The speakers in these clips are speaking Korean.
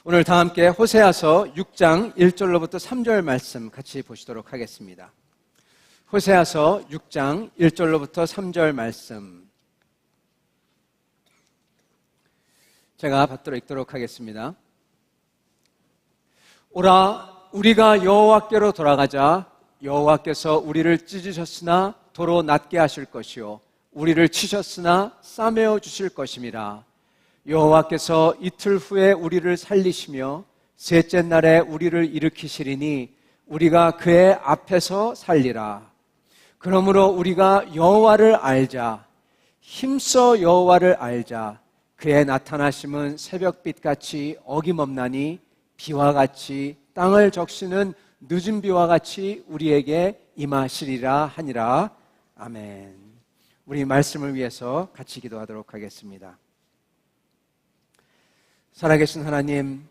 오늘 다 함께 호세아서 6장 1절로부터 3절 말씀 같이 보시도록 하겠습니다. 호세아서 6장 1절로부터 3절 말씀 제가 받들어 읽도록 하겠습니다. 오라, 우리가 여호와께로 돌아가자. 여호와께서 우리를 찢으셨으나 도로 낫게 하실 것이요 우리를 치셨으나 싸매어 주실 것임이라. 여호와께서 이틀 후에 우리를 살리시며 셋째 날에 우리를 일으키시리니 우리가 그의 앞에서 살리라. 그러므로 우리가 여호와를 알자. 힘써 여호와를 알자. 그의 나타나심은 새벽빛같이 어김없나니 비와 같이 땅을 적시는 늦은 비와 같이 우리에게 임하시리라 하니라. 아멘. 우리 말씀을 위해서 같이 기도하도록 하겠습니다. 살아계신 하나님,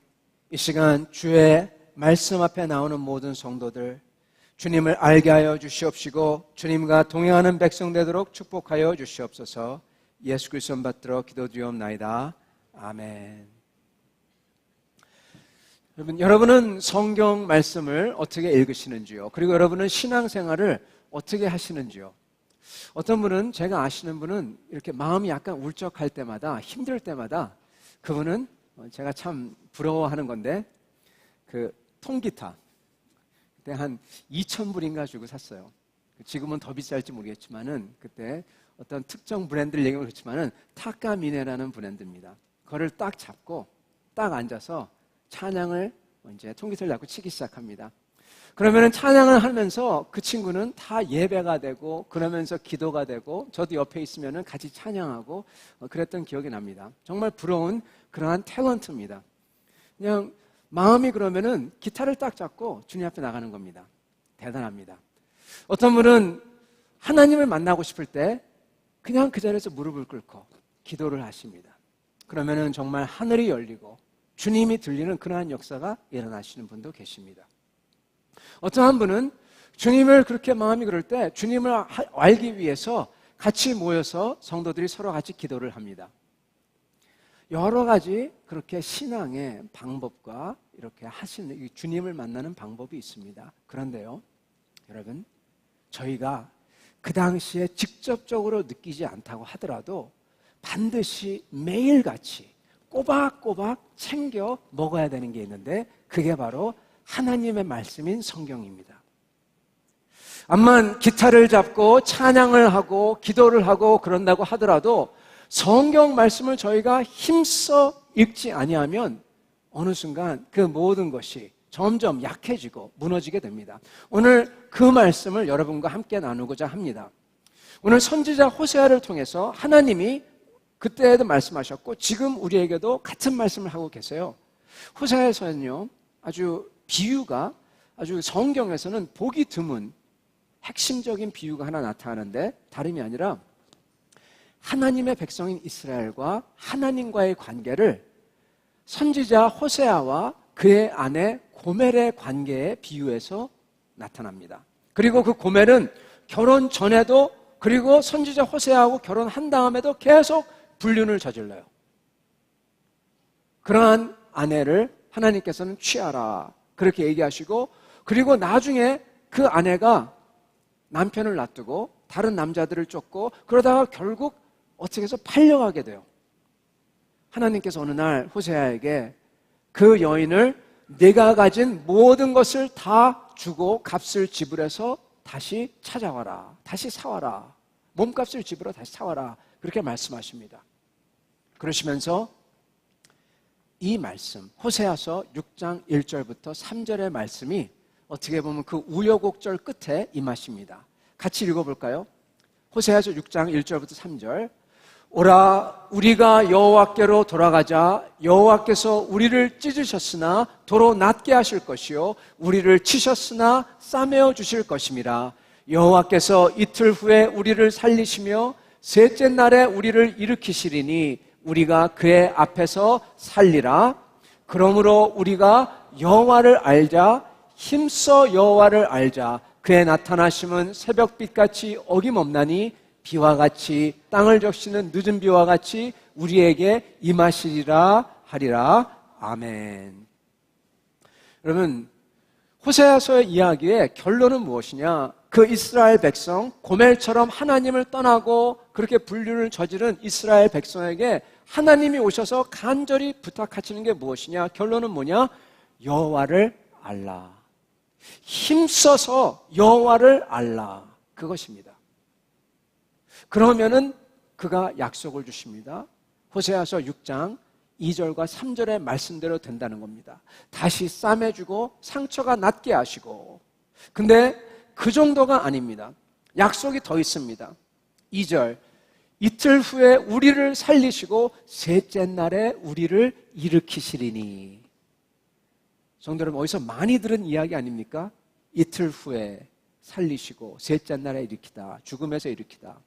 이 시간 주의 말씀 앞에 나오는 모든 성도들 주님을 알게 하여 주시옵시고 주님과 동행하는 백성 되도록 축복하여 주시옵소서. 예수 그리스도 받들어 기도드리옵나이다. 아멘. 여러분은 성경 말씀을 어떻게 읽으시는지요? 그리고 여러분은 신앙생활을 어떻게 하시는지요? 어떤 분은, 제가 아시는 분은 이렇게 마음이 약간 울적할 때마다, 힘들 때마다 그분은 제가 참 부러워하는 건데 그 통기타 그때 한 2,000불인가 주고 샀어요. 지금은 더 비쌀지 모르겠지만은 그때 어떤 특정 브랜드를 얘기하면 그렇지만은 타카미네라는 브랜드입니다. 그거를 딱 잡고 딱 앉아서 찬양을 이제 통기타를 잡고 치기 시작합니다. 그러면은 찬양을 하면서 그 친구는 다 예배가 되고 그러면서 기도가 되고 저도 옆에 있으면은 같이 찬양하고 그랬던 기억이 납니다. 정말 부러운 그러한 탤런트입니다. 그냥 마음이 그러면은 기타를 딱 잡고 주님 앞에 나가는 겁니다. 대단합니다. 어떤 분은 하나님을 만나고 싶을 때 그냥 그 자리에서 무릎을 꿇고 기도를 하십니다. 그러면은 정말 하늘이 열리고 주님이 들리는 그러한 역사가 일어나시는 분도 계십니다. 어떠한 분은 주님을 그렇게 마음이 그럴 때 주님을 알기 위해서 같이 모여서 성도들이 서로 같이 기도를 합니다. 여러 가지 그렇게 신앙의 방법과 이렇게 하시는 주님을 만나는 방법이 있습니다. 그런데요, 여러분, 저희가 그 당시에 직접적으로 느끼지 않다고 하더라도 반드시 매일같이 꼬박꼬박 챙겨 먹어야 되는 게 있는데 그게 바로 하나님의 말씀인 성경입니다. 암만 기타를 잡고 찬양을 하고 기도를 하고 그런다고 하더라도 성경 말씀을 저희가 힘써 읽지 아니하면 어느 순간 그 모든 것이 점점 약해지고 무너지게 됩니다. 오늘 그 말씀을 여러분과 함께 나누고자 합니다. 오늘 선지자 호세아를 통해서 하나님이 그때에도 말씀하셨고 지금 우리에게도 같은 말씀을 하고 계세요. 호세아에서는요, 아주 비유가 아주 성경에서는 보기 드문 핵심적인 비유가 하나 나타나는데 다름이 아니라 하나님의 백성인 이스라엘과 하나님과의 관계를 선지자 호세아와 그의 아내 고멜의 관계에 비유해서 나타납니다. 그리고 그 고멜은 결혼 전에도 그리고 선지자 호세아하고 결혼한 다음에도 계속 불륜을 저질러요. 그러한 아내를 하나님께서는 취하라 그렇게 얘기하시고 그리고 나중에 그 아내가 남편을 놔두고 다른 남자들을 쫓고 그러다가 결국 어떻게 해서 팔려가게 돼요. 하나님께서 어느 날 호세아에게 그 여인을 네가 가진 모든 것을 다 주고 값을 지불해서 다시 찾아와라. 다시 사와라. 몸값을 지불해 다시 사와라. 그렇게 말씀하십니다. 그러시면서 이 말씀 호세아서 6장 1절부터 3절의 말씀이 어떻게 보면 그 우여곡절 끝에 임하십니다. 같이 읽어볼까요? 호세아서 6장 1절부터 3절. 오라, 우리가 여호와께로 돌아가자. 여호와께서 우리를 찢으셨으나 도로 낫게 하실 것이요 우리를 치셨으나 싸매어 주실 것임이라. 여호와께서 이틀 후에 우리를 살리시며 셋째 날에 우리를 일으키시리니 우리가 그의 앞에서 살리라. 그러므로 우리가 여호와를 알자. 힘써 여호와를 알자. 그의 나타나심은 새벽빛같이 어김없나니 비와 같이 땅을 적시는 늦은 비와 같이 우리에게 임하시리라 하리라. 아멘. 여러분, 호세아서의 이야기의 결론은 무엇이냐? 그 이스라엘 백성, 고멜처럼 하나님을 떠나고 그렇게 불륜을 저지른 이스라엘 백성에게 하나님이 오셔서 간절히 부탁하시는 게 무엇이냐? 결론은 뭐냐? 여호와를 알라. 힘써서 여호와를 알라. 그것입니다. 그러면은 그가 약속을 주십니다. 호세아서 6장 2절과 3절의 말씀대로 된다는 겁니다. 다시 싸매주고 상처가 낫게 하시고. 근데 그 정도가 아닙니다. 약속이 더 있습니다. 2절, 이틀 후에 우리를 살리시고 셋째 날에 우리를 일으키시리니. 성도 여러분, 어디서 많이 들은 이야기 아닙니까? 이틀 후에 살리시고 셋째 날에 일으키다, 죽음에서 일으키다.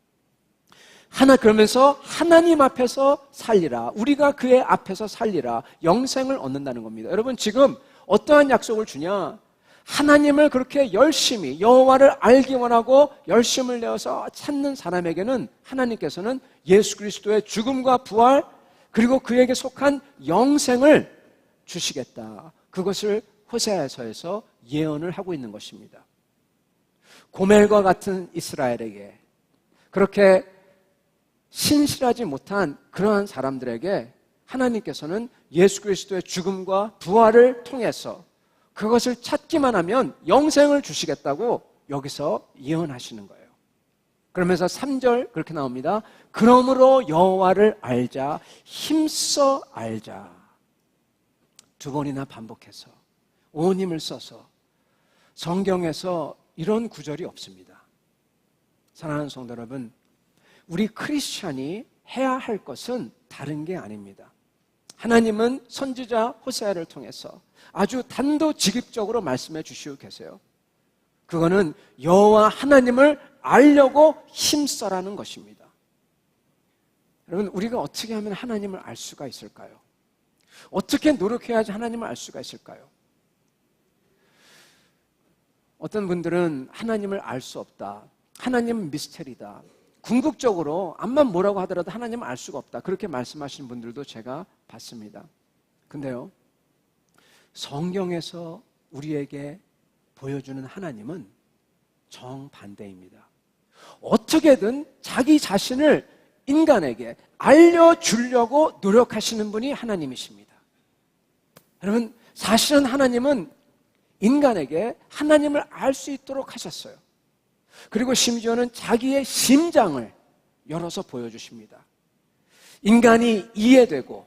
그러면서 하나님 앞에서 살리라. 우리가 그의 앞에서 살리라. 영생을 얻는다는 겁니다. 여러분, 지금 어떠한 약속을 주냐? 하나님을 그렇게 열심히 여호와를 알기 원하고 열심을 내어서 찾는 사람에게는 하나님께서는 예수 그리스도의 죽음과 부활, 그리고 그에게 속한 영생을 주시겠다. 그것을 호세아서에서 예언을 하고 있는 것입니다. 고멜과 같은 이스라엘에게, 그렇게 신실하지 못한 그러한 사람들에게 하나님께서는 예수 그리스도의 죽음과 부활을 통해서 그것을 찾기만 하면 영생을 주시겠다고 여기서 예언하시는 거예요. 그러면서 3절 그렇게 나옵니다. 그러므로 여호와를 알자, 힘써 알자. 두 번이나 반복해서 온 힘을 써서. 성경에서 이런 구절이 없습니다. 사랑하는 성도 여러분, 우리 크리스찬이 해야 할 것은 다른 게 아닙니다. 하나님은 선지자 호세아를 통해서 아주 단도직입적으로 말씀해 주시고 계세요. 그거는 여호와 하나님을 알려고 힘써라는 것입니다. 여러분, 우리가 어떻게 하면 하나님을 알 수가 있을까요? 어떻게 노력해야지 하나님을 알 수가 있을까요? 어떤 분들은 하나님을 알 수 없다. 하나님은 미스테리다. 궁극적으로 암만 뭐라고 하더라도 하나님을 알 수가 없다. 그렇게 말씀하시는 분들도 제가 봤습니다. 근데요, 성경에서 우리에게 보여주는 하나님은 정반대입니다. 어떻게든 자기 자신을 인간에게 알려주려고 노력하시는 분이 하나님이십니다. 여러분, 사실은 하나님은 인간에게 하나님을 알 수 있도록 하셨어요. 그리고 심지어는 자기의 심장을 열어서 보여주십니다. 인간이 이해되고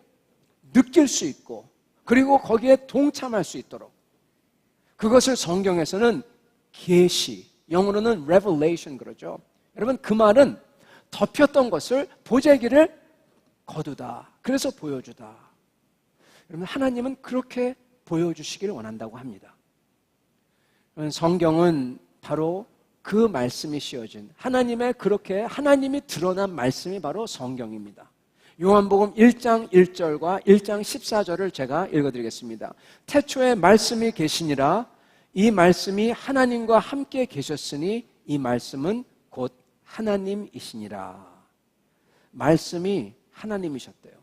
느낄 수 있고 그리고 거기에 동참할 수 있도록. 그것을 성경에서는 계시, 영어로는 revelation 그러죠. 여러분, 그 말은 덮였던 것을 보재기를 거두다. 그래서 보여주다. 여러분, 하나님은 그렇게 보여주시기를 원한다고 합니다. 성경은 바로 그 말씀이 씌워진 하나님의, 그렇게 하나님이 드러난 말씀이 바로 성경입니다. 요한복음 1장 1절과 1장 14절을 제가 읽어드리겠습니다. 태초에 말씀이 계시니라. 이 말씀이 하나님과 함께 계셨으니 이 말씀은 곧 하나님이시니라. 말씀이 하나님이셨대요.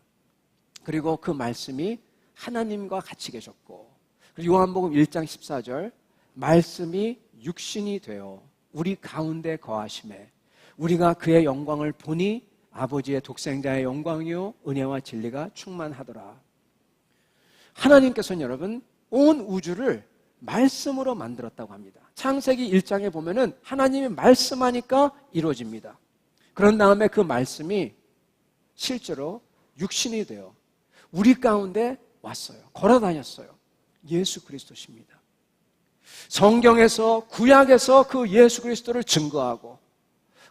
그리고 그 말씀이 하나님과 같이 계셨고, 그리고 요한복음 1장 14절, 말씀이 육신이 되어 우리 가운데 거하심에 우리가 그의 영광을 보니 아버지의 독생자의 영광이요 은혜와 진리가 충만하더라. 하나님께서는 여러분 온 우주를 말씀으로 만들었다고 합니다. 창세기 1장에 보면은 하나님이 말씀하니까 이루어집니다. 그런 다음에 그 말씀이 실제로 육신이 되어 우리 가운데 왔어요. 걸어 다녔어요. 예수 그리스도십니다. 성경에서, 구약에서 그 예수 그리스도를 증거하고,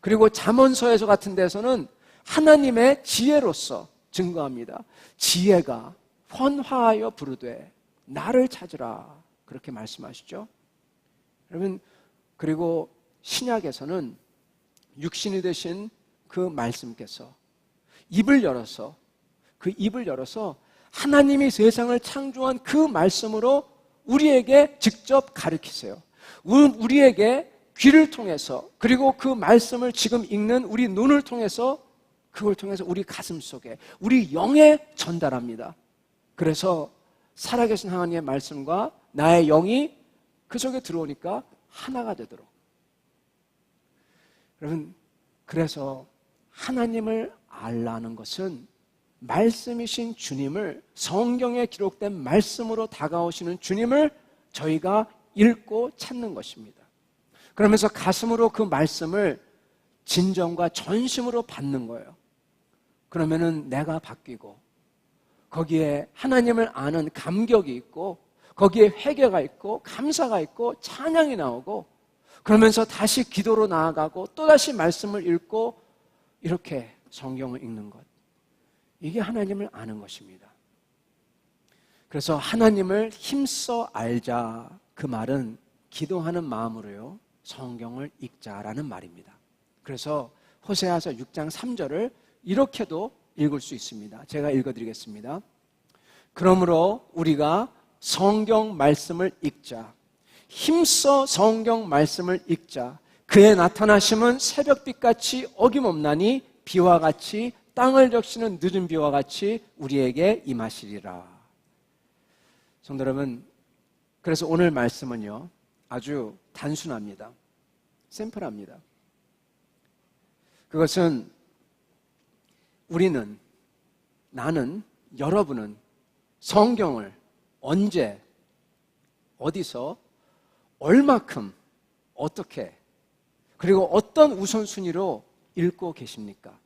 그리고 잠언서에서 같은 데서는 하나님의 지혜로서 증거합니다. 지혜가 헌화하여 부르되 나를 찾으라, 그렇게 말씀하시죠. 여러분, 그리고 신약에서는 육신이 되신 그 말씀께서 입을 열어서, 그 입을 열어서 하나님이 세상을 창조한 그 말씀으로 우리에게 직접 가르치세요. 우리에게 귀를 통해서, 그리고 그 말씀을 지금 읽는 우리 눈을 통해서, 그걸 통해서 우리 가슴 속에, 우리 영에 전달합니다. 그래서 살아계신 하나님의 말씀과 나의 영이 그 속에 들어오니까 하나가 되도록. 여러분, 그래서 하나님을 알라는 것은 말씀이신 주님을, 성경에 기록된 말씀으로 다가오시는 주님을 저희가 읽고 찾는 것입니다. 그러면서 가슴으로 그 말씀을 진정과 전심으로 받는 거예요. 그러면은 내가 바뀌고 거기에 하나님을 아는 감격이 있고 거기에 회개가 있고 감사가 있고 찬양이 나오고 그러면서 다시 기도로 나아가고 또다시 말씀을 읽고 이렇게 성경을 읽는 것. 이게 하나님을 아는 것입니다. 그래서 하나님을 힘써 알자, 그 말은 기도하는 마음으로요 성경을 읽자라는 말입니다. 그래서 호세아서 6장 3절을 이렇게도 읽을 수 있습니다. 제가 읽어드리겠습니다. 그러므로 우리가 성경 말씀을 읽자. 힘써 성경 말씀을 읽자. 그의 나타나심은 새벽빛같이 어김없나니 비와 같이 땅을 적시는 늦은 비와 같이 우리에게 임하시리라. 성도 여러분, 그래서 오늘 말씀은요 아주 단순합니다. 심플합니다. 그것은 우리는, 나는, 여러분은 성경을 언제, 어디서, 얼마큼, 어떻게, 그리고 어떤 우선순위로 읽고 계십니까?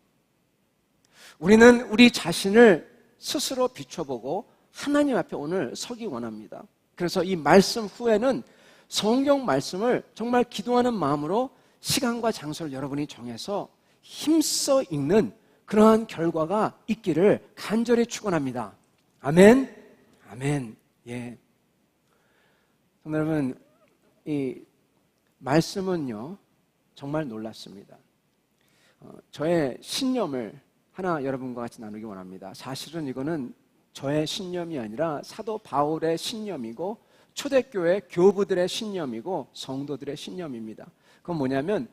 우리는 우리 자신을 스스로 비춰보고 하나님 앞에 오늘 서기 원합니다. 그래서 이 말씀 후에는 성경 말씀을 정말 기도하는 마음으로 시간과 장소를 여러분이 정해서 힘써 읽는 그러한 결과가 있기를 간절히 축원합니다. 아멘. 아멘. 예. 여러분, 이 말씀은요 정말 놀랐습니다. 저의 신념을 하나 여러분과 같이 나누기 원합니다. 사실은 이거는 저의 신념이 아니라 사도 바울의 신념이고 초대교회 교부들의 신념이고 성도들의 신념입니다. 그건 뭐냐면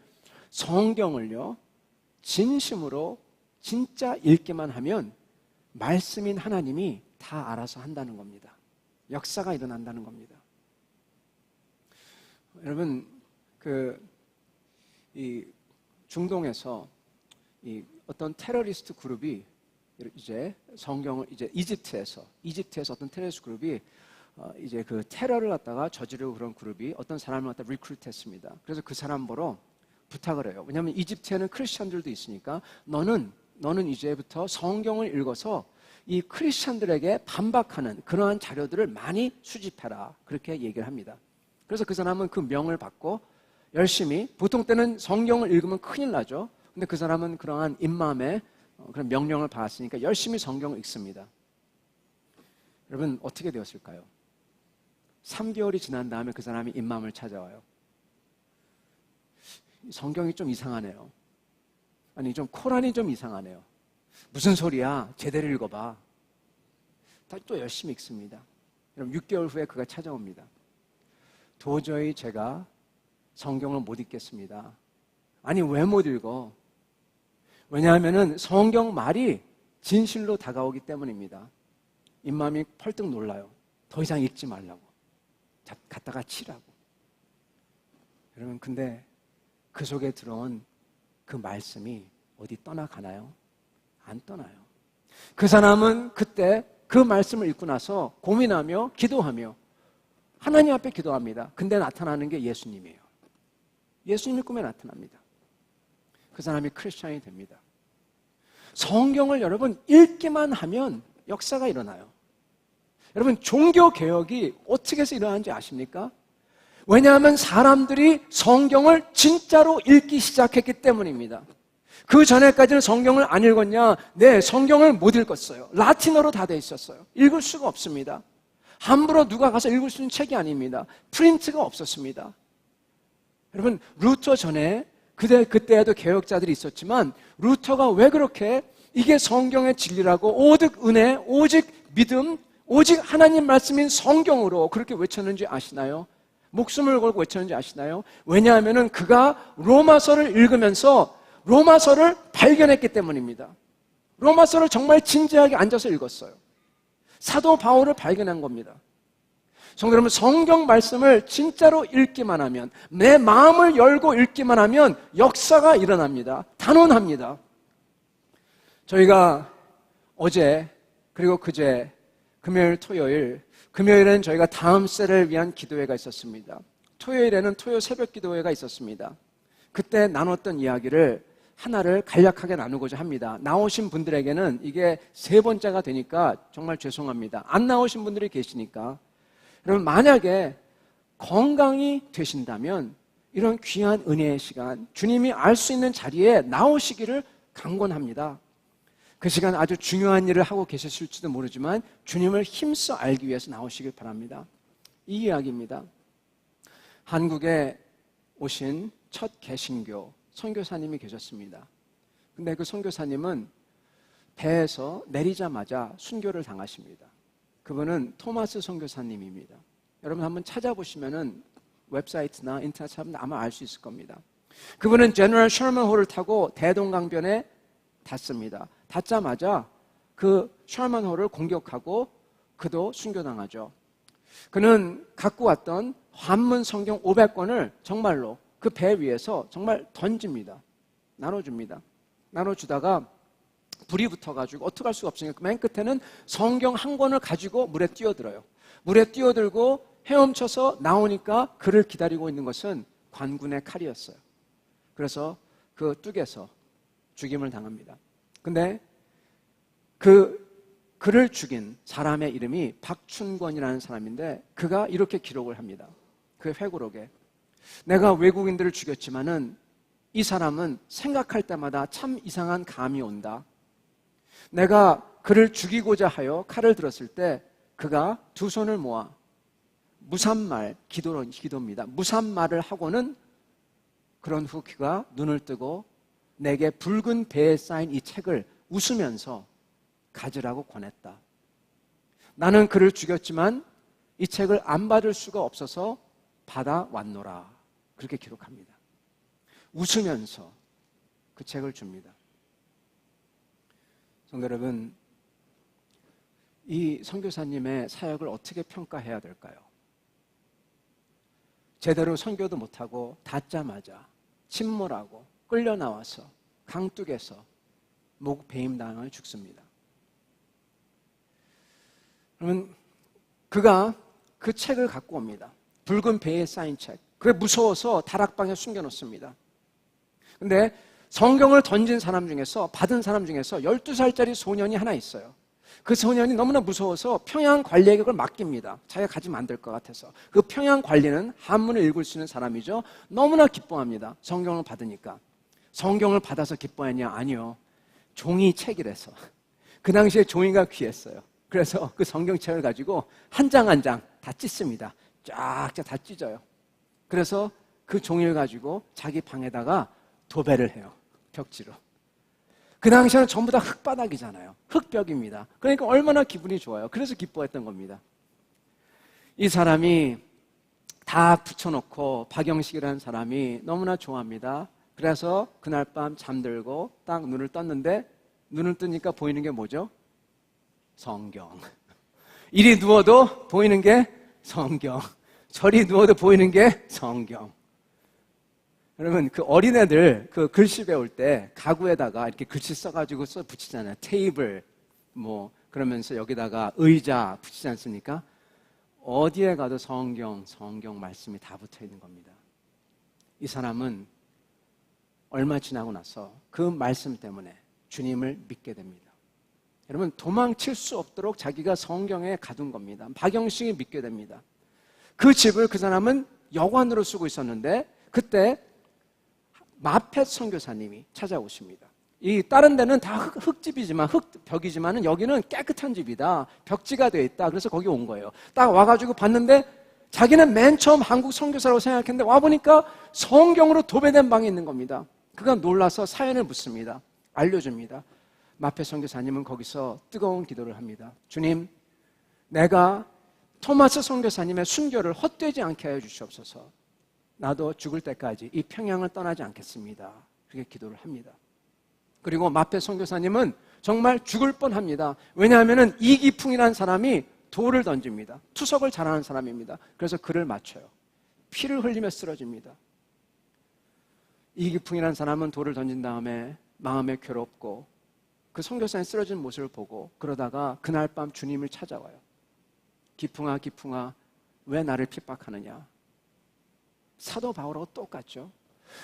성경을요 진심으로 진짜 읽기만 하면 말씀인 하나님이 다 알아서 한다는 겁니다. 역사가 일어난다는 겁니다. 여러분, 이 중동에서 이 어떤 테러리스트 그룹이 이제 성경을 이제 이집트에서 어떤 테러리스트 그룹이 이제 그 테러를 갖다가 저지르고 그런 그룹이 어떤 사람을 갖다 리크루트했습니다. 그래서 그 사람 보러 부탁을 해요. 왜냐하면 이집트에는 크리스천들도 있으니까 너는 이제부터 성경을 읽어서 이 크리스천들에게 반박하는 그러한 자료들을 많이 수집해라. 그렇게 얘기를 합니다. 그래서 그 사람은 그 명을 받고 열심히, 보통 때는 성경을 읽으면 큰일 나죠. 근데 그 사람은 그러한 입마음에 그런 명령을 받았으니까 열심히 성경을 읽습니다. 여러분, 어떻게 되었을까요? 3개월이 지난 다음에 그 사람이 입마음을 찾아와요. 성경이 좀 이상하네요. 아니, 좀 코란이 좀 이상하네요. 무슨 소리야? 제대로 읽어봐. 또 열심히 읽습니다. 여러분, 6개월 후에 그가 찾아옵니다. 도저히 제가 성경을 못 읽겠습니다. 아니, 왜 못 읽어? 왜냐하면 성경 말이 진실로 다가오기 때문입니다. 입마음이 펄떡 놀라요. 더 이상 읽지 말라고. 갖다가 치라고. 여러분, 근데 그 속에 들어온 그 말씀이 어디 떠나가나요? 안 떠나요. 그 사람은 그때 그 말씀을 읽고 나서 고민하며 기도하며 하나님 앞에 기도합니다. 근데 나타나는 게 예수님이에요. 예수님이 꿈에 나타납니다. 그 사람이 크리스찬이 됩니다. 성경을 여러분 읽기만 하면 역사가 일어나요. 여러분, 종교개혁이 어떻게 해서 일어나는지 아십니까? 왜냐하면 사람들이 성경을 진짜로 읽기 시작했기 때문입니다. 그 전에까지는 성경을 안 읽었냐? 네, 성경을 못 읽었어요. 라틴어로 다 돼 있었어요. 읽을 수가 없습니다. 함부로 누가 가서 읽을 수 있는 책이 아닙니다. 프린트가 없었습니다. 여러분, 루터 전에 그때에도 개혁자들이 있었지만 루터가 왜 그렇게 이게 성경의 진리라고 오직 은혜, 오직 믿음, 오직 하나님 말씀인 성경으로 그렇게 외쳤는지 아시나요? 목숨을 걸고 외쳤는지 아시나요? 왜냐하면 그가 로마서를 읽으면서 로마서를 발견했기 때문입니다. 로마서를 정말 진지하게 앉아서 읽었어요. 사도 바울을 발견한 겁니다. 성도 여러분, 성경 말씀을 진짜로 읽기만 하면, 내 마음을 열고 읽기만 하면 역사가 일어납니다. 단언합니다. 저희가 어제 그리고 그제 금요일, 토요일, 금요일은 저희가 다음 세를 위한 기도회가 있었습니다. 토요일에는 토요 새벽 기도회가 있었습니다. 그때 나눴던 이야기를 하나를 간략하게 나누고자 합니다. 나오신 분들에게는 이게 세 번째가 되니까 정말 죄송합니다. 안 나오신 분들이 계시니까. 여러분, 만약에 건강이 되신다면 이런 귀한 은혜의 시간, 주님이 알 수 있는 자리에 나오시기를 강권합니다. 그 시간 아주 중요한 일을 하고 계셨을지도 모르지만 주님을 힘써 알기 위해서 나오시길 바랍니다. 이 이야기입니다. 한국에 오신 첫 개신교 선교사님이 계셨습니다. 근데 그 선교사님은 배에서 내리자마자 순교를 당하십니다. 그분은 토마스 선교사님입니다. 여러분 한번 찾아보시면은 웹사이트나 인터넷 찾으면 아마 알 수 있을 겁니다. 그분은 제너럴 셔먼홀을 타고 대동강변에 닿습니다. 닿자마자 그 셔먼홀을 공격하고 그도 순교당하죠. 그는 갖고 왔던 한문 성경 500권을 정말로 그 배 위에서 정말 던집니다. 나눠줍니다. 나눠주다가 불이 붙어가지고 어떡할 수가 없으니까 맨 끝에는 성경 한 권을 가지고 물에 뛰어들어요. 물에 뛰어들고 헤엄쳐서 나오니까 그를 기다리고 있는 것은 관군의 칼이었어요. 그래서 그 뚝에서 죽임을 당합니다. 근데 그를 죽인 사람의 이름이 박춘권이라는 사람인데 그가 이렇게 기록을 합니다. 그 회고록에 내가 외국인들을 죽였지만은 이 사람은 생각할 때마다 참 이상한 감이 온다. 내가 그를 죽이고자 하여 칼을 들었을 때 그가 두 손을 모아 무산말, 기도입니다. 무산말을 하고는 그런 후 그가 눈을 뜨고 내게 붉은 배에 쌓인 이 책을 웃으면서 가지라고 권했다. 나는 그를 죽였지만 이 책을 안 받을 수가 없어서 받아왔노라. 그렇게 기록합니다. 웃으면서 그 책을 줍니다. 성도 여러분, 이 선교사님의 사역을 어떻게 평가해야 될까요? 제대로 선교도 못하고 닿자마자 침몰하고 끌려 나와서 강둑에서 목 배임당해 죽습니다. 그러면 그가 그 책을 갖고 옵니다. 붉은 배에 쌓인 책. 그게 무서워서 다락방에 숨겨놓습니다. 근데 성경을 던진 사람 중에서, 받은 사람 중에서 12살짜리 소년이 하나 있어요. 그 소년이 너무나 무서워서 평양 관리에게 그걸 맡깁니다. 자기가 가지면 안 될 것 같아서. 그 평양 관리는 한문을 읽을 수 있는 사람이죠. 너무나 기뻐합니다. 성경을 받으니까. 성경을 받아서 기뻐했냐? 아니요. 종이 책이라서. 그 당시에 종이가 귀했어요. 그래서 그 성경책을 가지고 한 장 한 장 다 찢습니다. 쫙쫙 다 찢어요. 그래서 그 종이를 가지고 자기 방에다가 도배를 해요. 벽지로. 그 당시에는 전부 다 흙바닥이잖아요. 흙벽입니다. 그러니까 얼마나 기분이 좋아요. 그래서 기뻐했던 겁니다. 이 사람이 다 붙여놓고 박영식이라는 사람이 너무나 좋아합니다. 그래서 그날 밤 잠들고 딱 눈을 떴는데 눈을 뜨니까 보이는 게 뭐죠? 성경. 이리 누워도 보이는 게 성경. 저리 누워도 보이는 게 성경. 여러분, 그 어린애들 그 글씨 배울 때 가구에다가 이렇게 글씨 써가지고 써 붙이잖아요. 테이블, 뭐, 그러면서 여기다가 의자 붙이지 않습니까? 어디에 가도 성경 말씀이 다 붙어 있는 겁니다. 이 사람은 얼마 지나고 나서 그 말씀 때문에 주님을 믿게 됩니다. 여러분, 도망칠 수 없도록 자기가 성경에 가둔 겁니다. 박영식이 믿게 됩니다. 그 집을 그 사람은 여관으로 쓰고 있었는데 그때 마펫 선교사님이 찾아오십니다. 이 다른 데는 다 흙집이지만 흙벽이지만 여기는 깨끗한 집이다. 벽지가 되어 있다. 그래서 거기 온 거예요. 딱 와가지고 봤는데 자기는 맨 처음 한국 선교사라고 생각했는데 와보니까 성경으로 도배된 방에 있는 겁니다. 그가 놀라서 사연을 묻습니다. 알려줍니다. 마펫 선교사님은 거기서 뜨거운 기도를 합니다. 주님, 내가 토마스 선교사님의 순교를 헛되지 않게 하여 주시옵소서. 나도 죽을 때까지 이 평양을 떠나지 않겠습니다. 그렇게 기도를 합니다. 그리고 마페 선교사님은 정말 죽을 뻔합니다. 왜냐하면 이기풍이라는 사람이 돌을 던집니다. 투석을 잘하는 사람입니다. 그래서 그를 맞춰요. 피를 흘리며 쓰러집니다. 이기풍이라는 사람은 돌을 던진 다음에 마음에 괴롭고 그 선교사님 쓰러진 모습을 보고 그러다가 그날 밤 주님을 찾아와요. 기풍아 기풍아 왜 나를 핍박하느냐. 사도 바울하고 똑같죠.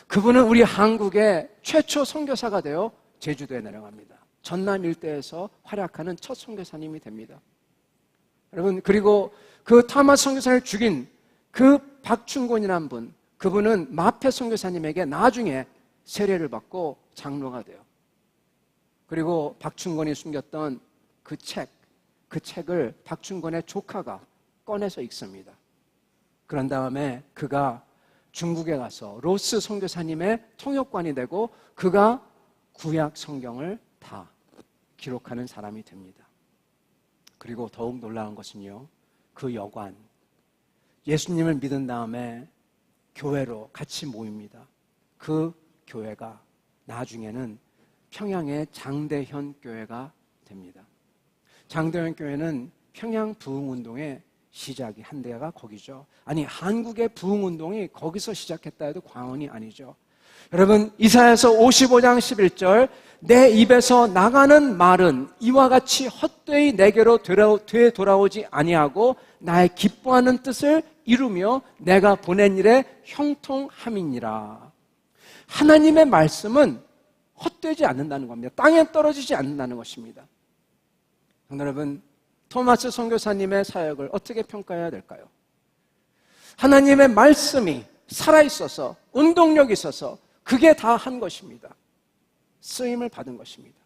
그분은 우리 한국의 최초 선교사가 되어 제주도에 내려갑니다. 전남 일대에서 활약하는 첫 선교사님이 됩니다. 여러분, 그리고 그 타마스 선교사를 죽인 그 박충곤이라는 분, 그분은 마페 선교사님에게 나중에 세례를 받고 장로가 돼요. 그리고 박충곤이 숨겼던 그 책을 박충곤의 조카가 꺼내서 읽습니다. 그런 다음에 그가 중국에 가서 로스 선교사님의 통역관이 되고 그가 구약 성경을 다 기록하는 사람이 됩니다. 그리고 더욱 놀라운 것은요, 그 여관, 예수님을 믿은 다음에 교회로 같이 모입니다. 그 교회가 나중에는 평양의 장대현 교회가 됩니다. 장대현 교회는 평양 부흥운동의 시작이 한 데가 거기죠. 아니, 한국의 부흥운동이 거기서 시작했다 해도 과언이 아니죠. 여러분, 이사야서 55장 11절, 내 입에서 나가는 말은 이와 같이 헛되이 내게로 되돌아오지 아니하고 나의 기뻐하는 뜻을 이루며 내가 보낸 일에 형통함이니라. 하나님의 말씀은 헛되지 않는다는 겁니다. 땅에 떨어지지 않는다는 것입니다. 여러분, 토마스 선교사님의 사역을 어떻게 평가해야 될까요? 하나님의 말씀이 살아있어서 운동력이 있어서 그게 다 한 것입니다. 쓰임을 받은 것입니다.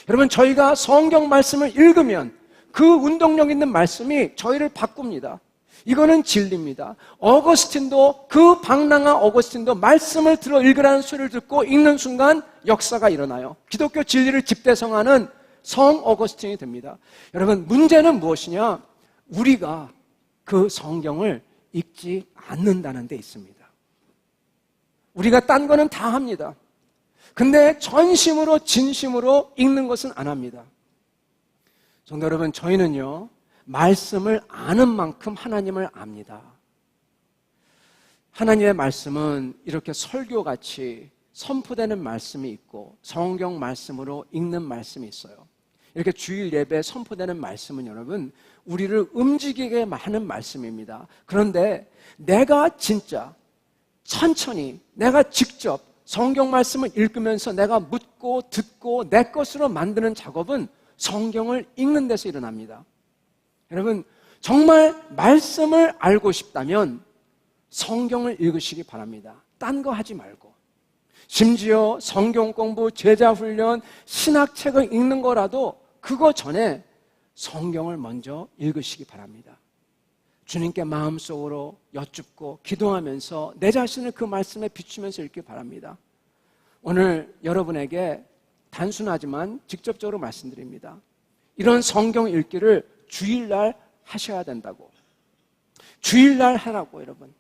여러분, 저희가 성경 말씀을 읽으면 그 운동력 있는 말씀이 저희를 바꿉니다. 이거는 진리입니다. 어거스틴도, 그 방랑한 어거스틴도 말씀을 들어 읽으라는 소리를 듣고 읽는 순간 역사가 일어나요. 기독교 진리를 집대성하는 성 어거스틴이 됩니다. 여러분, 문제는 무엇이냐? 우리가 그 성경을 읽지 않는다는 데 있습니다. 우리가 딴 거는 다 합니다. 근데 전심으로 진심으로 읽는 것은 안 합니다. 성도 여러분, 저희는요, 말씀을 아는 만큼 하나님을 압니다. 하나님의 말씀은 이렇게 설교같이 선포되는 말씀이 있고 성경 말씀으로 읽는 말씀이 있어요. 이렇게 주일 예배에 선포되는 말씀은 여러분, 우리를 움직이게 하는 말씀입니다. 그런데 내가 진짜 천천히, 내가 직접 성경 말씀을 읽으면서 내가 묻고 듣고 내 것으로 만드는 작업은 성경을 읽는 데서 일어납니다. 여러분, 정말 말씀을 알고 싶다면 성경을 읽으시기 바랍니다. 딴 거 하지 말고. 심지어 성경 공부, 제자 훈련, 신학책을 읽는 거라도 그거 전에 성경을 먼저 읽으시기 바랍니다. 주님께 마음속으로 여쭙고 기도하면서 내 자신을 그 말씀에 비추면서 읽기 바랍니다. 오늘 여러분에게 단순하지만 직접적으로 말씀드립니다. 이런 성경 읽기를 주일날 하셔야 된다고. 주일날 하라고. 여러분,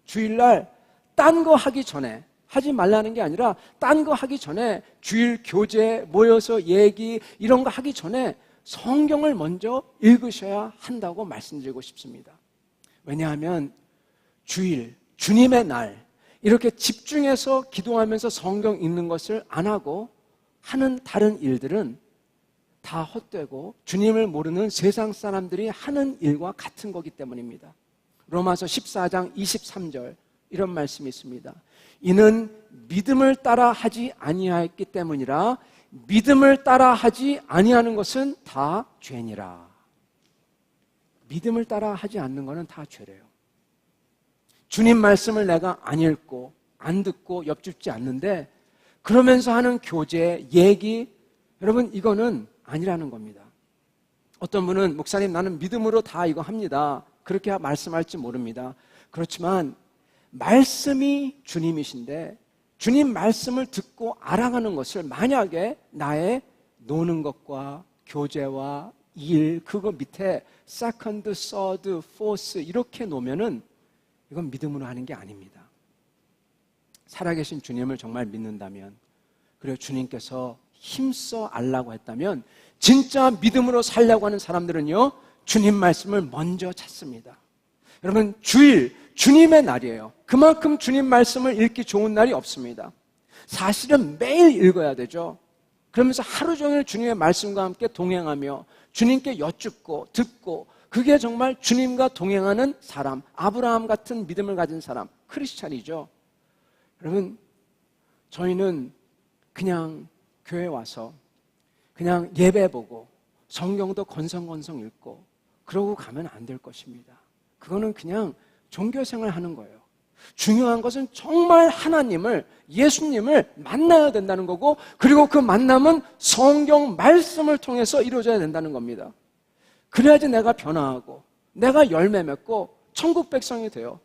주일날 딴 거 하기 전에, 하지 말라는 게 아니라 딴 거 하기 전에, 주일 교제 모여서 얘기 이런 거 하기 전에 성경을 먼저 읽으셔야 한다고 말씀드리고 싶습니다. 왜냐하면 주일, 주님의 날, 이렇게 집중해서 기도하면서 성경 읽는 것을 안 하고 하는 다른 일들은 다 헛되고 주님을 모르는 세상 사람들이 하는 일과 같은 거기 때문입니다. 로마서 14장 23절 이런 말씀이 있습니다. 이는 믿음을 따라 하지 아니하였기 때문이라. 믿음을 따라 하지 아니하는 것은 다 죄니라. 믿음을 따라 하지 않는 것은 다 죄래요. 주님 말씀을 내가 안 읽고 안 듣고 엽줍지 않는데 그러면서 하는 교제, 얘기, 여러분, 이거는 아니라는 겁니다. 어떤 분은 목사님, 나는 믿음으로 다 이거 합니다. 그렇게 말씀할지 모릅니다. 그렇지만 말씀이 주님이신데 주님 말씀을 듣고 알아가는 것을 만약에 나의 노는 것과 교제와 일, 그거 밑에 세컨드, 서드, 포스 이렇게 놓으면은 이건 믿음으로 하는 게 아닙니다. 살아계신 주님을 정말 믿는다면, 그리고 주님께서 힘써 알라고 했다면 진짜 믿음으로 살려고 하는 사람들은요, 주님 말씀을 먼저 찾습니다. 여러분, 주일, 주님의 날이에요. 그만큼 주님 말씀을 읽기 좋은 날이 없습니다. 사실은 매일 읽어야 되죠. 그러면서 하루 종일 주님의 말씀과 함께 동행하며 주님께 여쭙고 듣고, 그게 정말 주님과 동행하는 사람, 아브라함 같은 믿음을 가진 사람, 크리스찬이죠. 여러분, 저희는 그냥 교회 와서 그냥 예배 보고 성경도 건성건성 읽고 그러고 가면 안 될 것입니다. 그거는 그냥 종교생활 하는 거예요. 중요한 것은 정말 하나님을, 예수님을 만나야 된다는 거고, 그리고 그 만남은 성경 말씀을 통해서 이루어져야 된다는 겁니다. 그래야지 내가 변화하고 내가 열매 맺고 천국 백성이 돼요.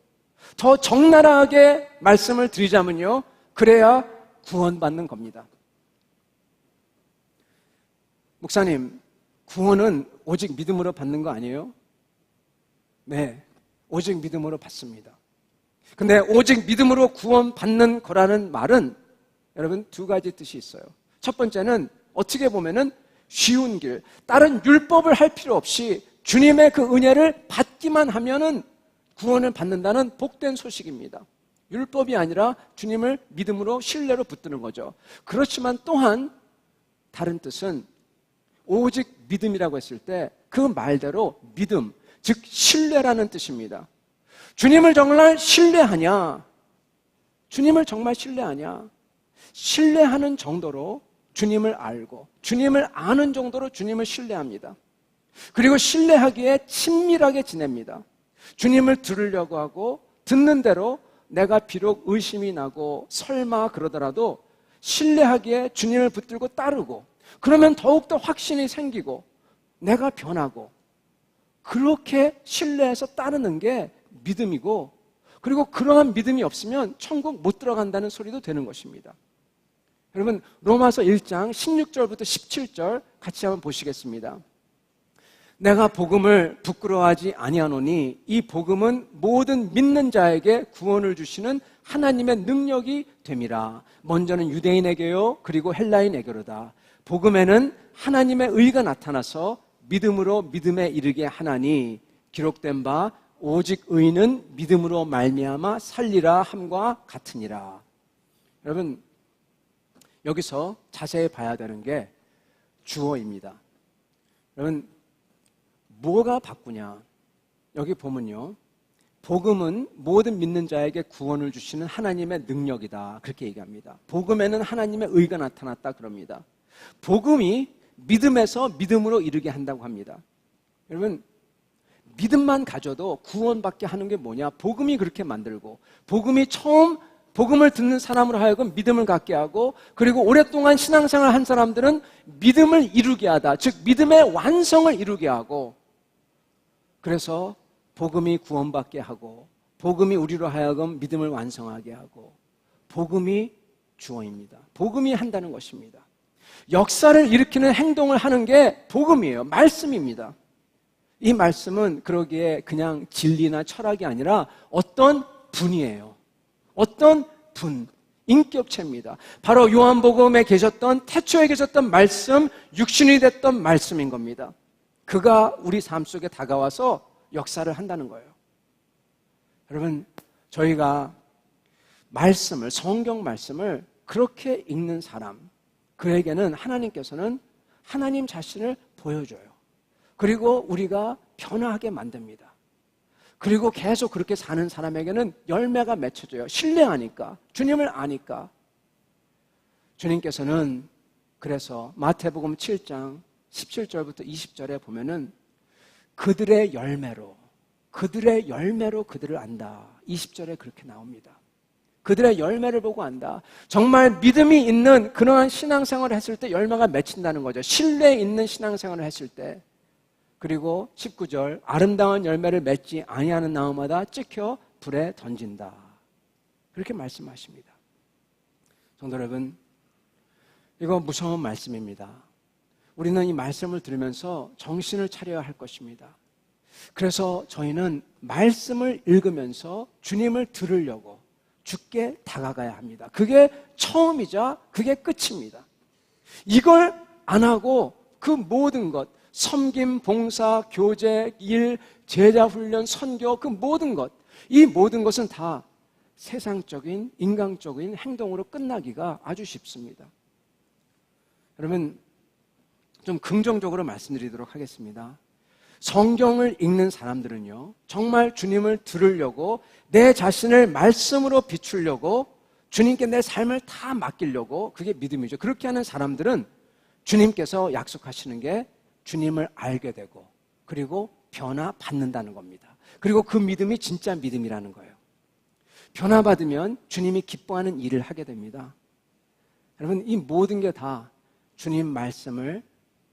더 적나라하게 말씀을 드리자면요, 그래야 구원받는 겁니다. 목사님, 구원은 오직 믿음으로 받는 거 아니에요? 네, 오직 믿음으로 받습니다. 근데 오직 믿음으로 구원받는 거라는 말은 여러분 두 가지 뜻이 있어요. 첫 번째는 어떻게 보면은 쉬운 길, 다른 율법을 할 필요 없이 주님의 그 은혜를 받기만 하면은 구원을 받는다는 복된 소식입니다. 율법이 아니라 주님을 믿음으로 신뢰로 붙드는 거죠. 그렇지만 또한 다른 뜻은 오직 믿음이라고 했을 때 그 말대로 믿음, 즉 신뢰라는 뜻입니다. 주님을 정말 신뢰하냐? 주님을 정말 신뢰하냐? 신뢰하는 정도로 주님을 알고 주님을 아는 정도로 주님을 신뢰합니다. 그리고 신뢰하기에 친밀하게 지냅니다. 주님을 들으려고 하고 듣는 대로 내가 비록 의심이 나고 설마 그러더라도 신뢰하기에 주님을 붙들고 따르고, 그러면 더욱더 확신이 생기고 내가 변하고, 그렇게 신뢰해서 따르는 게 믿음이고, 그리고 그러한 믿음이 없으면 천국 못 들어간다는 소리도 되는 것입니다. 여러분, 로마서 1장 16절부터 17절 같이 한번 보시겠습니다. 내가 복음을 부끄러워하지 아니하노니 이 복음은 모든 믿는 자에게 구원을 주시는 하나님의 능력이 됨이라. 먼저는 유대인에게요, 그리고 헬라인에게로다. 복음에는 하나님의 의가 나타나서 믿음으로 믿음에 이르게 하나니 기록된 바 오직 의인은 믿음으로 말미암아 살리라 함과 같으니라. 여러분, 여기서 자세히 봐야 되는 게 주어입니다. 여러분, 뭐가 바꾸냐? 여기 보면요, 복음은 모든 믿는 자에게 구원을 주시는 하나님의 능력이다, 그렇게 얘기합니다. 복음에는 하나님의 의가 나타났다 그럽니다. 복음이 믿음에서 믿음으로 이르게 한다고 합니다. 여러분, 믿음만 가져도 구원받게 하는 게 뭐냐? 복음이 그렇게 만들고, 복음이 처음 복음을 듣는 사람으로 하여금 믿음을 갖게 하고, 그리고 오랫동안 신앙생활 한 사람들은 믿음을 이루게 하다, 즉 믿음의 완성을 이루게 하고, 그래서 복음이 구원받게 하고, 복음이 우리로 하여금 믿음을 완성하게 하고, 복음이 주어입니다. 복음이 한다는 것입니다. 역사를 일으키는 행동을 하는 게 복음이에요. 말씀입니다. 이 말씀은 그러기에 그냥 진리나 철학이 아니라 어떤 분이에요. 어떤 분, 인격체입니다. 바로 요한복음에 계셨던, 태초에 계셨던 말씀, 육신이 됐던 말씀인 겁니다. 그가 우리 삶 속에 다가와서 역사를 한다는 거예요. 여러분, 저희가 말씀을, 성경 말씀을 그렇게 읽는 사람, 그에게는 하나님께서는 하나님 자신을 보여줘요. 그리고 우리가 변화하게 만듭니다. 그리고 계속 그렇게 사는 사람에게는 열매가 맺혀져요. 신뢰하니까, 주님을 아니까. 주님께서는 그래서 마태복음 7장 17절부터 20절에 보면은 그들의 열매로 그들을 안다. 20절에 그렇게 나옵니다. 그들의 열매를 보고 안다. 정말 믿음이 있는 그러한 신앙생활을 했을 때 열매가 맺힌다는 거죠. 신뢰 있는 신앙생활을 했을 때. 그리고 19절, 아름다운 열매를 맺지 아니하는 나무마다 찍혀 불에 던진다. 그렇게 말씀하십니다. 성도 여러분, 이거 무서운 말씀입니다. 우리는 이 말씀을 들으면서 정신을 차려야 할 것입니다. 그래서 저희는 말씀을 읽으면서 주님을 들으려고 주께 다가가야 합니다. 그게 처음이자 그게 끝입니다. 이걸 안 하고 그 모든 것, 섬김, 봉사, 교제, 일, 제자 훈련, 선교, 그 모든 것, 이 모든 것은 다 세상적인, 인간적인 행동으로 끝나기가 아주 쉽습니다. 여러분, 좀 긍정적으로 말씀드리도록 하겠습니다. 성경을 읽는 사람들은요, 정말 주님을 들으려고 내 자신을 말씀으로 비추려고 주님께 내 삶을 다 맡기려고, 그게 믿음이죠. 그렇게 하는 사람들은 주님께서 약속하시는 게 주님을 알게 되고 그리고 변화받는다는 겁니다. 그리고 그 믿음이 진짜 믿음이라는 거예요. 변화받으면 주님이 기뻐하는 일을 하게 됩니다. 여러분, 이 모든 게 다 주님 말씀을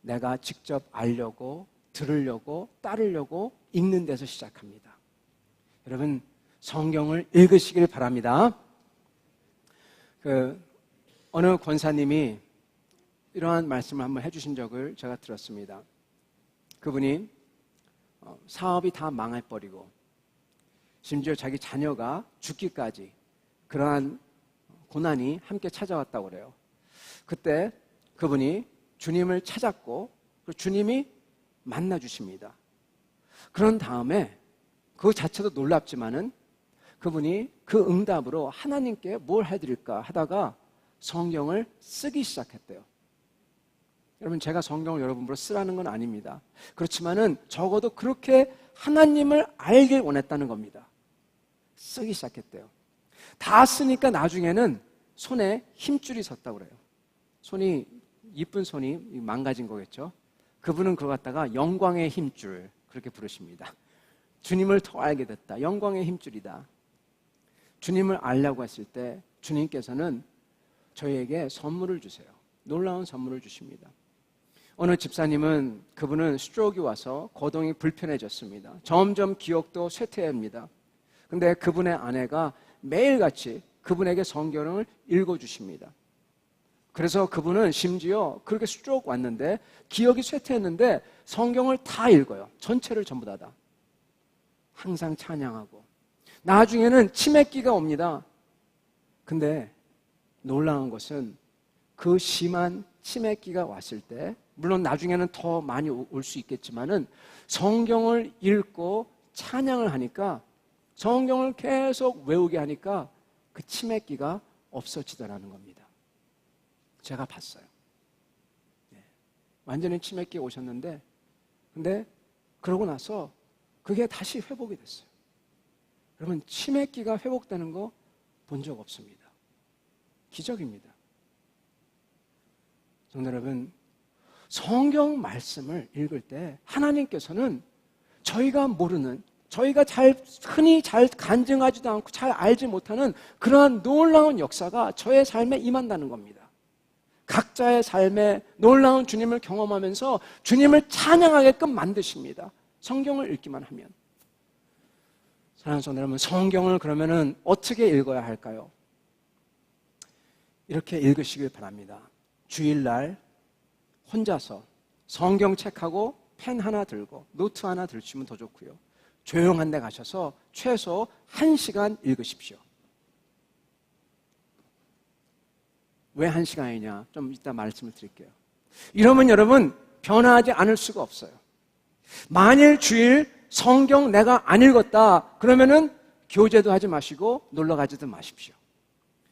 내가 직접 알려고, 들으려고, 따르려고 읽는 데서 시작합니다. 여러분, 성경을 읽으시길 바랍니다. 어느 권사님이 이러한 말씀을 한번 해주신 적을 제가 들었습니다. 그분이 사업이 다 망해버리고 심지어 자기 자녀가 죽기까지 그러한 고난이 함께 찾아왔다고 그래요. 그때 그분이 주님을 찾았고 주님이 만나주십니다. 그런 다음에 그 자체도 놀랍지만은 그분이 그 응답으로 하나님께 뭘 해드릴까 하다가 성경을 쓰기 시작했대요. 여러분, 제가 성경을 여러분으로 쓰라는 건 아닙니다. 그렇지만은 적어도 그렇게 하나님을 알길 원했다는 겁니다. 쓰기 시작했대요. 다 쓰니까 나중에는 손에 힘줄이 섰다고 그래요. 손이, 이쁜 손이 망가진 거겠죠. 그분은 그거 갖다가 영광의 힘줄, 그렇게 부르십니다. 주님을 더 알게 됐다. 영광의 힘줄이다. 주님을 알려고 했을 때 주님께서는 저희에게 선물을 주세요. 놀라운 선물을 주십니다. 어느 집사님은, 그분은 스트로크가 와서 거동이 불편해졌습니다. 점점 기억도 쇠퇴합니다. 근데 그분의 아내가 매일같이 그분에게 성경을 읽어주십니다. 그래서 그분은 심지어 그렇게 스트로크 왔는데 기억이 쇠퇴했는데 성경을 다 읽어요. 전체를 전부 다. 항상 찬양하고. 나중에는 치매기가 옵니다. 근데 놀라운 것은 그 심한 치매기가 왔을 때, 물론 나중에는 더 많이 올 수 있겠지만은 성경을 읽고 찬양을 하니까, 성경을 계속 외우게 하니까 그 치매기가 없어지더라는 겁니다. 제가 봤어요. 완전히 치매기가 오셨는데, 근데 그러고 나서 그게 다시 회복이 됐어요. 여러분, 치매기가 회복되는 거 본 적 없습니다. 기적입니다. 성도 여러분, 성경 말씀을 읽을 때 하나님께서는 저희가 모르는, 저희가 흔히 잘 간증하지도 않고 잘 알지 못하는 그러한 놀라운 역사가 저의 삶에 임한다는 겁니다. 각자의 삶에 놀라운 주님을 경험하면서 주님을 찬양하게끔 만드십니다. 성경을 읽기만 하면. 사랑하는 성도 여러분, 성경을 그러면은 어떻게 읽어야 할까요? 이렇게 읽으시길 바랍니다. 주일날 혼자서 성경책하고 펜 하나 들고 노트 하나 들으시면 더 좋고요. 조용한 데 가셔서 최소 1시간 읽으십시오. 왜 1시간이냐? 좀 이따 말씀을 드릴게요. 이러면 여러분 변화하지 않을 수가 없어요. 만일 주일 성경 내가 안 읽었다 그러면은 교제도 하지 마시고 놀러 가지도 마십시오.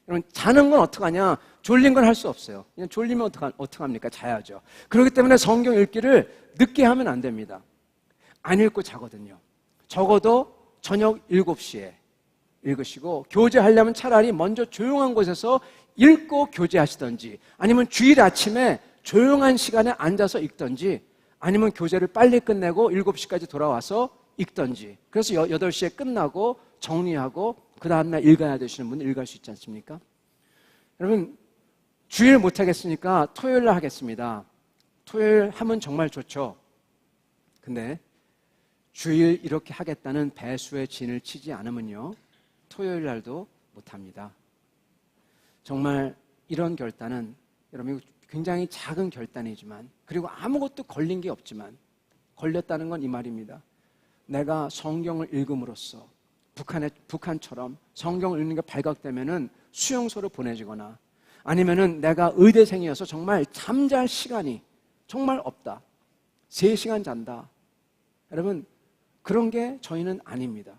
여러분, 자는 건 어떡하냐? 졸린 건 할 수 없어요. 그냥 졸리면 어떡합니까? 자야죠. 그렇기 때문에 성경 읽기를 늦게 하면 안 됩니다. 안 읽고 자거든요. 적어도 저녁 7시에 읽으시고, 교제하려면 차라리 먼저 조용한 곳에서 읽고 교제하시든지, 아니면 주일 아침에 조용한 시간에 앉아서 읽든지, 아니면 교제를 빨리 끝내고 7시까지 돌아와서 읽든지. 그래서 8시에 끝나고 정리하고 그 다음날 읽어야 되시는 분은 읽을 수 있지 않습니까? 여러분, 주일 못하겠으니까 토요일날 하겠습니다. 토요일 하면 정말 좋죠. 근데 주일 이렇게 하겠다는 배수의 진을 치지 않으면요, 토요일날도 못합니다. 정말 이런 결단은, 여러분, 굉장히 작은 결단이지만, 그리고 아무것도 걸린 게 없지만, 걸렸다는 건 이 말입니다. 내가 성경을 읽음으로써 북한처럼 성경을 읽는 게 발각되면은 수용소로 보내지거나, 아니면은 내가 의대생이어서 정말 잠잘 시간이 정말 없다. 3시간 잔다. 여러분, 그런 게 저희는 아닙니다.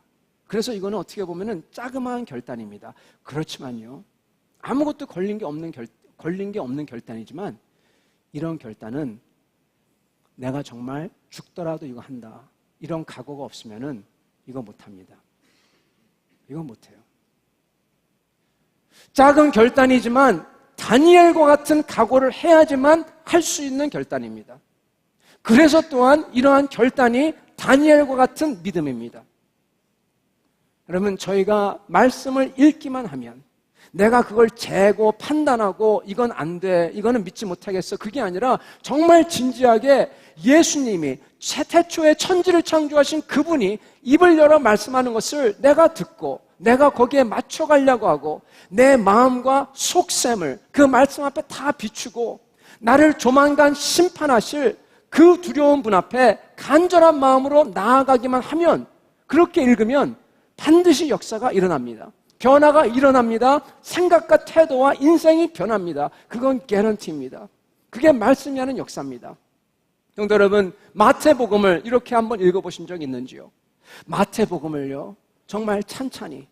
그래서 이거는 어떻게 보면은 자그마한 결단입니다. 그렇지만요, 아무것도 걸린 게 없는 결단이지만 이런 결단은 내가 정말 죽더라도 이거 한다. 이런 각오가 없으면은 이거 못합니다. 이거 못해요. 작은 결단이지만 다니엘과 같은 각오를 해야지만 할 수 있는 결단입니다. 그래서 또한 이러한 결단이 다니엘과 같은 믿음입니다. 여러분, 저희가 말씀을 읽기만 하면 내가 그걸 재고 판단하고 이건 안 돼, 이거는 믿지 못하겠어, 그게 아니라 정말 진지하게 예수님이 태초에 천지를 창조하신 그분이 입을 열어 말씀하는 것을 내가 듣고 내가 거기에 맞춰가려고 하고 내 마음과 속셈을 그 말씀 앞에 다 비추고 나를 조만간 심판하실 그 두려운 분 앞에 간절한 마음으로 나아가기만 하면, 그렇게 읽으면 반드시 역사가 일어납니다. 변화가 일어납니다. 생각과 태도와 인생이 변합니다. 그건 개런티입니다. 그게 말씀이 하는 역사입니다. 성도 여러분, 마태복음을 이렇게 한번 읽어보신 적 있는지요? 마태복음을요, 정말 찬찬히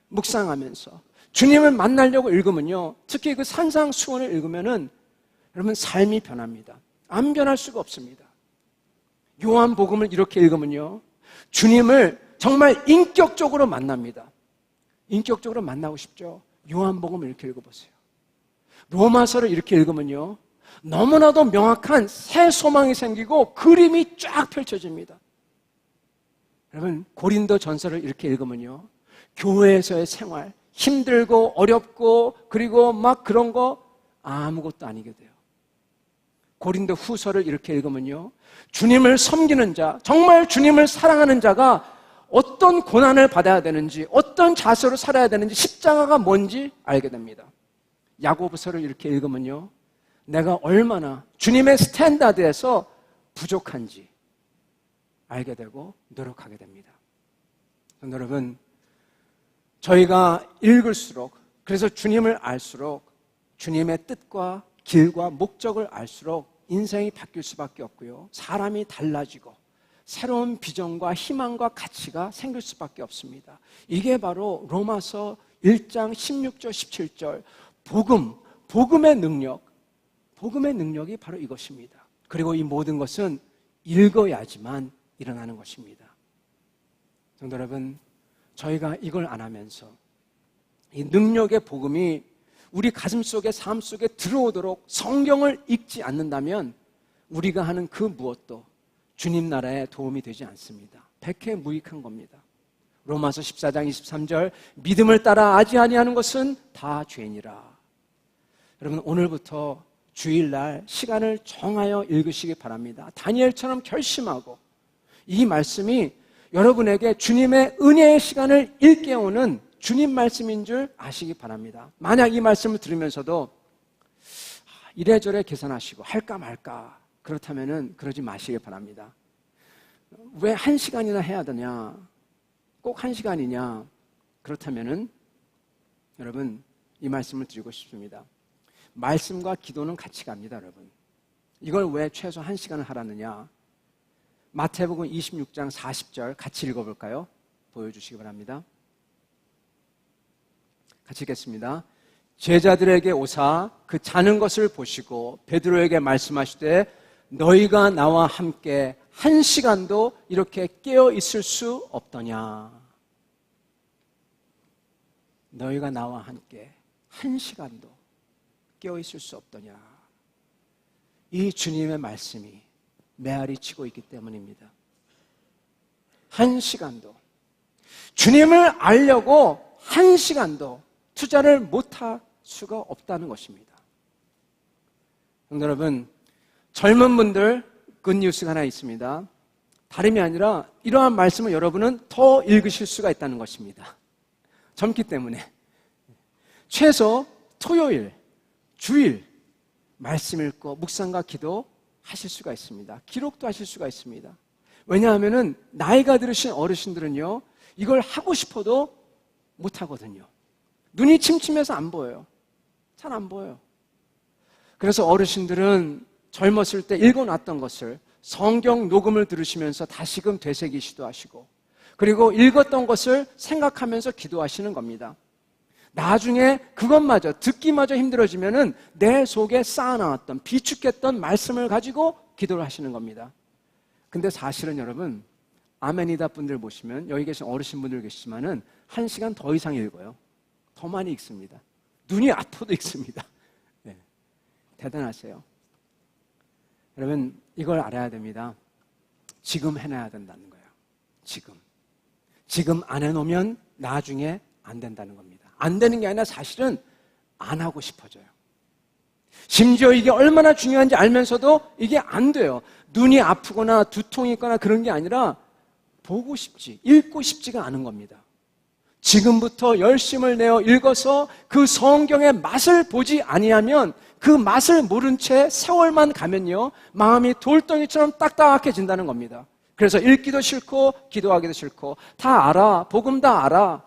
묵상하면서 주님을 만나려고 읽으면요, 특히 그 산상수훈을 읽으면은 여러분 삶이 변합니다. 안 변할 수가 없습니다. 요한복음을 이렇게 읽으면요, 주님을 정말 인격적으로 만납니다. 인격적으로 만나고 싶죠? 요한복음을 이렇게 읽어보세요. 로마서를 이렇게 읽으면요, 너무나도 명확한 새 소망이 생기고 그림이 쫙 펼쳐집니다. 여러분, 고린도 전서를 이렇게 읽으면요, 교회에서의 생활, 힘들고 어렵고 그리고 막 그런 거 아무것도 아니게 돼요. 고린도 후서를 이렇게 읽으면요, 주님을 섬기는 자, 정말 주님을 사랑하는 자가 어떤 고난을 받아야 되는지, 어떤 자세로 살아야 되는지, 십자가가 뭔지 알게 됩니다. 야고보서를 이렇게 읽으면요, 내가 얼마나 주님의 스탠다드에서 부족한지 알게 되고 노력하게 됩니다. 여러분, 저희가 읽을수록, 그래서 주님을 알수록 주님의 뜻과 길과 목적을 알수록 인생이 바뀔 수밖에 없고요, 사람이 달라지고 새로운 비전과 희망과 가치가 생길 수밖에 없습니다. 이게 바로 로마서 1장 16절 17절 복음의 능력이 바로 이것입니다. 그리고 이 모든 것은 읽어야지만 일어나는 것입니다. 성도 여러분, 저희가 이걸 안 하면서 이 능력의 복음이 우리 가슴속에, 삶 속에 들어오도록 성경을 읽지 않는다면 우리가 하는 그 무엇도 주님 나라에 도움이 되지 않습니다. 백해무익한 겁니다. 로마서 14장 23절, 믿음을 따라 아지아니하는 것은 다 죄니라. 여러분, 오늘부터 주일날 시간을 정하여 읽으시기 바랍니다. 다니엘처럼 결심하고 이 말씀이 여러분에게 주님의 은혜의 시간을 일깨우는 주님 말씀인 줄 아시기 바랍니다. 만약 이 말씀을 들으면서도 이래저래 계산하시고 할까 말까 그렇다면은 그러지 마시기 바랍니다. 왜 1시간이나 해야 되냐? 꼭 1시간이냐? 그렇다면은 여러분, 이 말씀을 드리고 싶습니다. 말씀과 기도는 같이 갑니다, 여러분. 이걸 왜 최소 1시간을 하라느냐? 마태복음 26장 40절 같이 읽어볼까요? 보여주시기 바랍니다. 같이 읽겠습니다. 제자들에게 오사 그 자는 것을 보시고 베드로에게 말씀하시되 너희가 나와 함께 1시간도 이렇게 깨어 있을 수 없더냐? 너희가 나와 함께 1시간도 깨어 있을 수 없더냐? 이 주님의 말씀이 메아리 치고 있기 때문입니다. 1시간도, 주님을 알려고 1시간도 투자를 못할 수가 없다는 것입니다. 여러분, 젊은 분들 굿뉴스가 하나 있습니다. 다름이 아니라 이러한 말씀을 여러분은 더 읽으실 수가 있다는 것입니다. 젊기 때문에 최소 토요일, 주일 말씀 읽고 묵상과 기도 하실 수가 있습니다. 기록도 하실 수가 있습니다. 왜냐하면 나이가 들으신 어르신들은요, 이걸 하고 싶어도 못하거든요. 눈이 침침해서 안 보여요. 잘 안 보여요. 그래서 어르신들은 젊었을 때 읽어놨던 것을 성경 녹음을 들으시면서 다시금 되새기시도 하시고, 그리고 읽었던 것을 생각하면서 기도하시는 겁니다. 나중에 그것마저 듣기마저 힘들어지면은 내 속에 쌓아놨던 비축했던 말씀을 가지고 기도를 하시는 겁니다. 근데 사실은 여러분, 아멘이다 분들 보시면 여기 계신 어르신분들 계시지만은 1시간 더 이상 읽어요. 더 많이 읽습니다. 눈이 아파도 읽습니다. 네. 대단하세요. 여러분, 이걸 알아야 됩니다. 지금 해놔야 된다는 거예요. 지금 안 해놓으면 나중에 안 된다는 겁니다. 안 되는 게 아니라 사실은 안 하고 싶어져요. 심지어 이게 얼마나 중요한지 알면서도 이게 안 돼요. 눈이 아프거나 두통이 있거나 그런 게 아니라 보고 싶지, 읽고 싶지가 않은 겁니다. 지금부터 열심을 내어 읽어서 그 성경의 맛을 보지 아니하면, 그 맛을 모른 채 세월만 가면요, 마음이 돌덩이처럼 딱딱해진다는 겁니다. 그래서 읽기도 싫고 기도하기도 싫고, 다 알아, 복음 다 알아,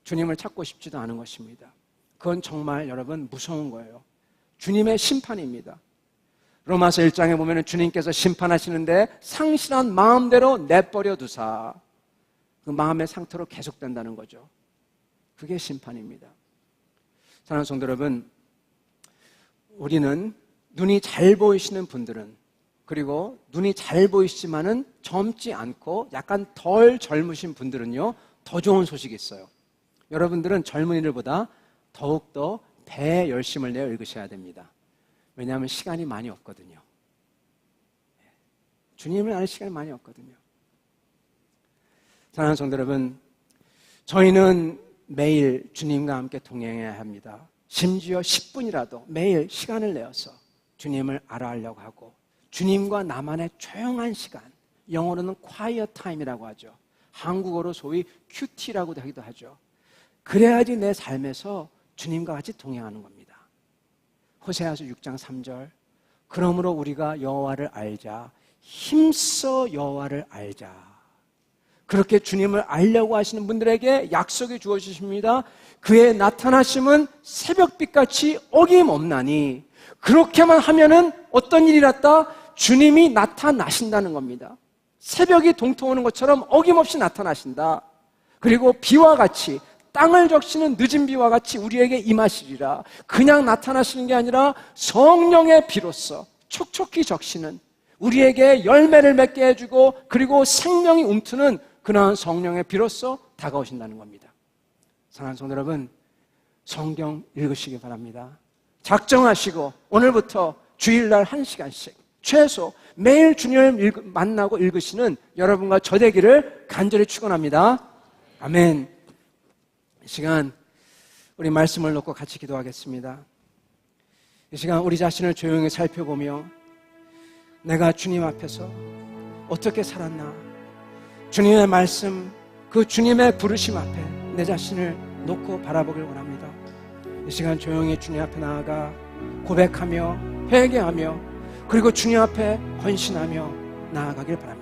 주님을 찾고 싶지도 않은 것입니다. 그건 정말 여러분 무서운 거예요. 주님의 심판입니다. 로마서 1장에 보면 주님께서 심판하시는데 상실한 마음대로 내버려 두사, 그 마음의 상태로 계속된다는 거죠. 그게 심판입니다. 사랑하는 성도 여러분, 우리는 눈이 잘 보이시는 분들은, 그리고 눈이 잘 보이시지만은 젊지 않고 약간 덜 젊으신 분들은요, 더 좋은 소식이 있어요. 여러분들은 젊은이들보다 더욱더 배 열심을 내어 읽으셔야 됩니다. 왜냐하면 시간이 많이 없거든요. 주님을 아는 시간이 많이 없거든요. 사랑하는 성도 여러분, 저희는 매일 주님과 함께 동행해야 합니다. 심지어 10분이라도 매일 시간을 내어서 주님을 알아가려고 하고, 주님과 나만의 조용한 시간, 영어로는 quiet time이라고 하죠. 한국어로 소위 큐티라고도 하기도 하죠. 그래야지 내 삶에서 주님과 같이 동행하는 겁니다. 호세아서 6장 3절, 그러므로 우리가 여호와를 알자, 힘써 여호와를 알자. 그렇게 주님을 알려고 하시는 분들에게 약속이 주어지십니다. 그의 나타나심은 새벽빛같이 어김없나니, 그렇게만 하면은 어떤 일이 났다? 주님이 나타나신다는 겁니다. 새벽이 동토오는 것처럼 어김없이 나타나신다. 그리고 비와 같이, 땅을 적시는 늦은 비와 같이 우리에게 임하시리라. 그냥 나타나시는 게 아니라 성령의 비로써 촉촉히 적시는, 우리에게 열매를 맺게 해주고, 그리고 생명이 움트는 그러한 성령의 비로써 다가오신다는 겁니다. 사랑하는 성도 여러분, 성경 읽으시기 바랍니다. 작정하시고 오늘부터 주일날 1시간씩 최소 매일 주님을 만나고 읽으시는 여러분과 저 되기를 간절히 축원합니다. 아멘. 이 시간 우리 말씀을 놓고 같이 기도하겠습니다. 이 시간 우리 자신을 조용히 살펴보며, 내가 주님 앞에서 어떻게 살았나, 주님의 말씀, 그 주님의 부르심 앞에 내 자신을 놓고 바라보길 원합니다. 이 시간 조용히 주님 앞에 나아가 고백하며 회개하며, 그리고 주님 앞에 헌신하며 나아가길 바랍니다.